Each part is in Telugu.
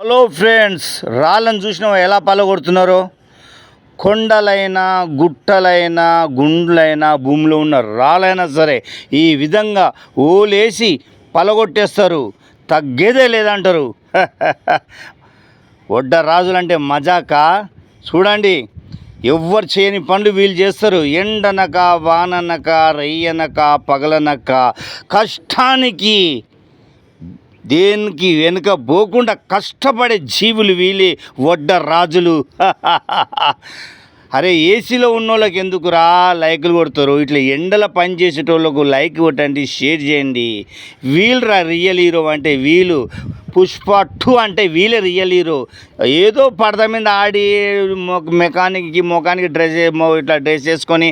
హలో ఫ్రెండ్స్, రాళ్ళను చూసినా ఎలా పలగొడుతున్నారో. కొండలైనా గుట్టలైనా గుండ్లైనా భూమిలో ఉన్న రాళ్ళైనా సరే ఈ విధంగా ఓలేసి పలగొట్టేస్తారు, తగ్గేదే లేదంటారు. వడ్డ రాజులంటే మజాకా చూడండి. ఎవ్వరు చేయని పనులు వీళ్ళు చేస్తారు. ఎండనక వాననక రయ్యనక పగలనక కష్టానికి దేనికి వెనుక పోకుండా కష్టపడే జీవులు వీళ్ళే వడ్డ రాజులు. అరే ఏసీలో ఉన్నోళ్ళకి ఎందుకురా లైకులు కొడతారు? ఇట్లా ఎండల పని చేసేటోళ్ళకు లైక్ కొట్టండి, షేర్ చేయండి. వీళ్ళరా రియల్ హీరో అంటే వీళ్ళు. పుష్ప 2 అంటే వీళ్ళే రియల్ హీరో. ఏదో పడద మీద ఆడి మొఖానికి డ్రెస్ ఇట్లా డ్రెస్ వేసుకొని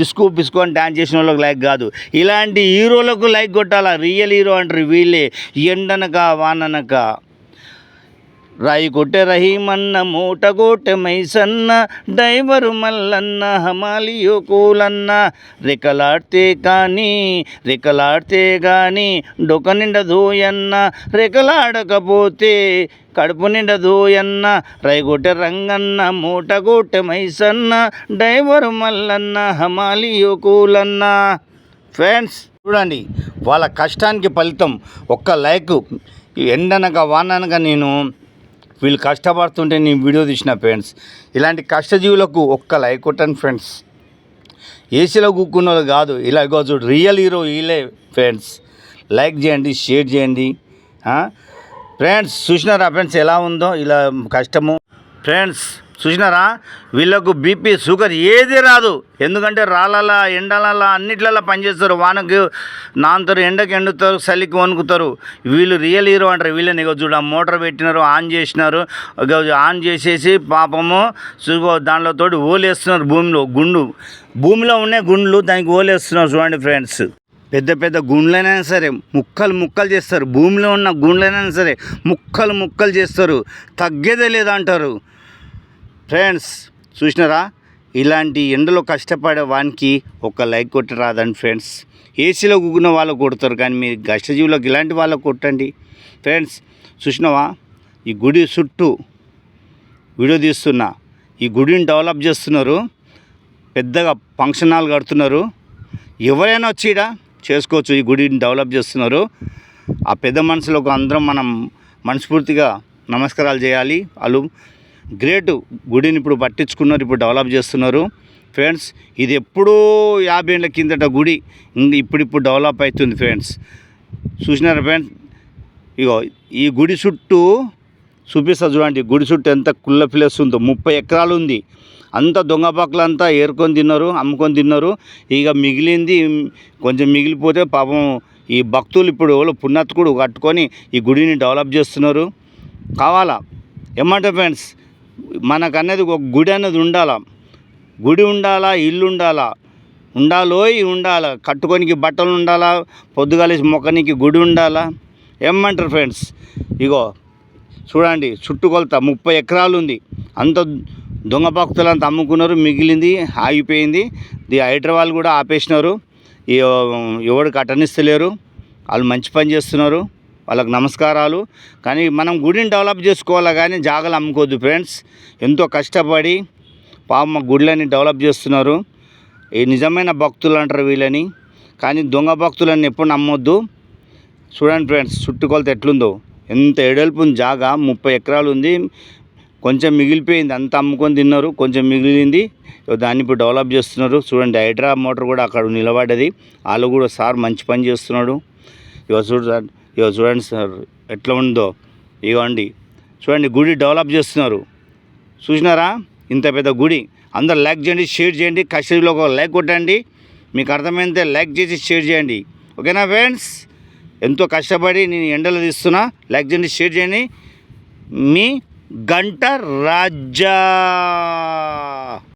డిస్కో పిసుకొని డ్యాన్స్ చేసిన వాళ్ళకి లైక్ కాదు. ఇలాంటి హీరోలకు లైక్ కొట్టాలా. రియల్ హీరో అంటారు వీళ్ళే. ఎండనక వాననక రాయి కొట్టే రహీమన్న మూట కొట్టే మైసన్న డ్రైవరు మల్లన్న హమాలియో కూలన్న రెక్కలాడితే కానీ డొక నిండా దోయన్న రెక్కలాడకపోతే కడుపు నిండా దోయన్న రాయి కొట్టే రంగన్న మూట కొట్టే మైసన్న డ్రైవరు మల్లన్న హమాలియో కూలన్న. ఫ్రెండ్స్ చూడండి, వాళ్ళ కష్టానికి ఫలితం ఒక్క లైక్. ఎండనక వాననక వీళ్ళు కష్టపడుతుంటే నేను వీడియో తీసిన ఫ్రెండ్స్. ఇలాంటి కష్టజీవులకు ఒక్క లైక్ కొట్టండి ఫ్రెండ్స్. ఏసీలో కూక్కున్న వాళ్ళు కాదు, ఇలా చూడు రియల్ హీరో వీళ్ళే ఫ్రెండ్స్. లైక్ చేయండి, షేర్ చేయండి ఫ్రెండ్స్. చూసినారా ఫ్రెండ్స్ ఎలా ఉందో ఇలా కష్టము? ఫ్రెండ్స్ చూసినారా, వీళ్ళకు బీపీ షుగర్ ఏది రాదు. ఎందుకంటే రాళ్ళ ఎండల అన్నిట్లలో పనిచేస్తారు. వానకు నాంతారు, ఎండకు ఎండుతారు, చలికి వణుకుతారు. వీళ్ళు రియల్ హీరో అంటారు వీళ్ళని. చూడ మోటార్ పెట్టినారు, ఆన్ చేసినారు. ఆన్ చేసేసి పాపము దాంట్లో తోటి ఓలేస్తున్నారు. భూమిలో ఉన్న గుండ్లు దానికి ఓలేస్తున్నారు. చూడండి ఫ్రెండ్స్, పెద్ద పెద్ద గుండ్లైనా సరే ముక్కలు చేస్తారు. భూమిలో ఉన్న గుండ్లైనా సరే ముక్కలు చేస్తారు, తగ్గేదే లేదంటారు. ఫ్రెండ్స్ చూసినారా, ఇలాంటి ఎండలో కష్టపడే వానికి ఒక లైక్ కొట్టి రాదండి ఫ్రెండ్స్. ఏసీలో కూకున్న వాళ్ళకు కొడతారు, కానీ మీరు కష్టజీవులకు ఇలాంటి వాళ్ళకు కొట్టండి ఫ్రెండ్స్. చూసినావా, ఈ గుడి చుట్టూ వీడియో తీస్తున్నా. ఈ గుడిని డెవలప్ చేస్తున్నారు, పెద్దగా ఫంక్షన్ హాల్ కడుతున్నారు. ఎవరైనా వచ్చి ఇక్కడ చేసుకోవచ్చు. ఈ గుడిని డెవలప్ చేస్తున్నారు. ఆ పెద్ద మనుషులకు అందరం మనం మనస్ఫూర్తిగా నమస్కారాలు చేయాలి. వాళ్ళు గ్రేట్. గుడిని ఇప్పుడు పట్టించుకున్నారు, ఇప్పుడు డెవలప్ చేస్తున్నారు ఫ్రెండ్స్. ఇది ఎప్పుడూ 50 ఏళ్ళ కిందట గుడి, ఇప్పుడు డెవలప్ అవుతుంది ఫ్రెండ్స్. చూసినారా ఫ్రెండ్స్, ఇగో ఈ గుడి చుట్టూ చూపిస్తా చూడండి. గుడి చుట్టూ ఎంత కుళ్ళ ప్లేస్ ఉందో. 30 ఎకరాలు ఉంది. అంత దొంగ పక్కలంతా ఏరుకొని తిన్నారు, అమ్ముకొని తిన్నారు. ఇక మిగిలింది కొంచెం మిగిలిపోతే పాపం ఈ భక్తులు ఇప్పుడు పుణ్యాత్కుడు కట్టుకొని ఈ గుడిని డెవలప్ చేస్తున్నారు. కావాలా ఏమంటే ఫ్రెండ్స్, మనకనేది ఒక గుడి అనేది ఉండాలా. గుడి ఉండాలా, ఇల్లు ఉండాలా, కట్టుకోనికి బట్టలు ఉండాలా, పొద్దుగాలేసి మొక్కనికి గుడి ఉండాలా. ఏమంటారు ఫ్రెండ్స్? ఇగో చూడండి, చుట్టుకొలత 30 ఎకరాలు ఉంది. అంత దొంగ భక్తులంతా అమ్ముకున్నారు, మిగిలింది ఆగిపోయింది. హైదరాబాద్ కూడా ఆపేసినారు. ఎవడు కట్టనిస్తలేరు. వాళ్ళు మంచి పని చేస్తున్నారు, వాళ్ళకు నమస్కారాలు. కానీ మనం గుడిని డెవలప్ చేసుకోవాలి, కానీ జాగాలు అమ్ముకోవద్దు ఫ్రెండ్స్. ఎంతో కష్టపడి పాపం గుడిని డెవలప్ చేస్తున్నారు. ఈ నిజమైన భక్తులు అంటారు వీళ్ళని, కానీ దొంగ భక్తులని ఎప్పుడు నమ్మొద్దు. చూడండి ఫ్రెండ్స్, చుట్టుకొలత ఎట్లుందో, ఎంత ఎడల్పు ఉంది జాగా. 30 ఎకరాలు ఉంది. కొంచెం మిగిలిపోయింది, అంత అమ్ముకొని తిన్నారు. కొంచెం మిగిలింది, దాన్ని ఇప్పుడు డెవలప్ చేస్తున్నారు. చూడండి, హైడ్రా మోటార్ కూడా అక్కడ నిలబడ్డది. వాళ్ళు కూడా సార్ మంచి పని చేస్తున్నాడు. చూడండి సార్ ఎట్లా ఉందో. ఇవ్వండి చూడండి, గుడి డెవలప్ చేస్తున్నారు. చూసినారా, ఇంత పెద్ద గుడి. అందరు లైక్ చేయండి, షేర్ చేయండి. కష్టంలో ఒక లైక్ కొట్టండి. మీకు అర్థమైతే లైక్ చేసి షేర్ చేయండి. ఓకేనా ఫ్రెండ్స్? ఎంతో కష్టపడి నేను ఎండలో తీస్తున్నా. లైక్ చేయండి, షేర్ చేయండి. మీ గంట రాజా.